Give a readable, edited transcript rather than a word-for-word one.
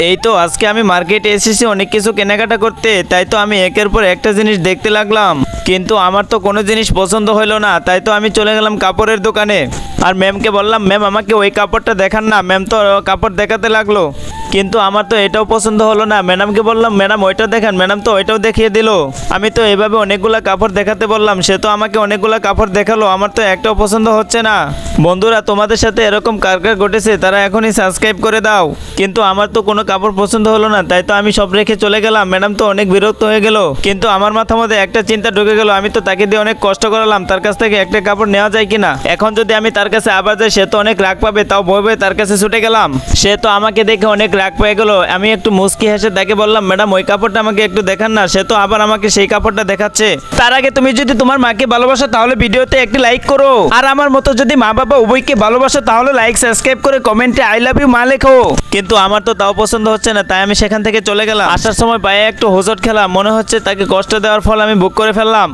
এই তো আজকে আমি মার্কেটে এসেছি অনেক কিছু কেনাকাটা করতে, তাই তো আমি একের পর একটা জিনিস দেখতে লাগলাম, কিন্তু আমার তো কোনো জিনিস পছন্দ হলো না। তাই তো আমি চলে গেলাম কাপড়ের দোকানে, আর ম্যামকে বললাম, ম্যাম আমাকে ওই কাপড়টা দেখান না। ম্যাম তো কাপড় দেখাতে লাগলো, কিন্তু আমার তো এটাও পছন্দ হলো না। ম্যাডামকে বললাম, ম্যাডাম ওইটা দেখান। ম্যাডাম তো ওইটাও দেখিয়ে দিল। আমি তো এভাবে অনেকগুলা কাপড় দেখাতে বললাম, সে তো আমাকে অনেকগুলা কাপড় দেখালো, আমার তো একটাও পছন্দ হচ্ছে না। বন্ধুরা, তোমাদের সাথে এরকম কার কার ঘটেছে তারা এখনই সাবস্ক্রাইব করে দাও। কিন্তু আমার তো কোনো কাপড় পছন্দ হলো না, তাই তো আমি সব রেখে চলে গেলাম। ম্যাডাম তো অনেক বিরক্ত হয়ে গেল, কিন্তু আমার মাথার মধ্যে একটা চিন্তা ঢুকে গেল, আমি তো তাকে দিয়ে অনেক কষ্ট করালাম, তার কাছ থেকে একটা কাপড় নেওয়া যায় কিনা। এখন যদি আমি তার কাছে আবার যাই, সে তো অনেক রাগ পাবে, তাও ভয় ভয়ে তার কাছে ছুটে গেলাম। সে তো আমাকে দেখে অনেক রাগ পেয়ে গেল। আমি একটু মুচকি হেসে তাকে বললাম, ম্যাডাম ওই কাপড়টা আমাকে একটু দেখান না। সে তো আবার আমাকে সেই কাপড়টা দেখাচ্ছে। তার আগে তুমি যদি তোমার মাকে ভালোবাসো তাহলে ভিডিওতে একটি লাইক করো, আর আমার মতো যদি মা বাবা উভয়কে ভালোবাসো তাহলে লাইক সাবস্ক্রাইব করে কমেন্টে আই লাভ ইউ মা লেখো। কিন্তু আমার তো তাও পছন্দ হচ্ছে না, তাই আমি সেখান থেকে চলে গেলাম। আসার সময় পায়ে একটু হোঁচট খেলাম, মনে হচ্ছে তাকে কষ্ট দেওয়ার ফল আমি বুক করে ফেললাম।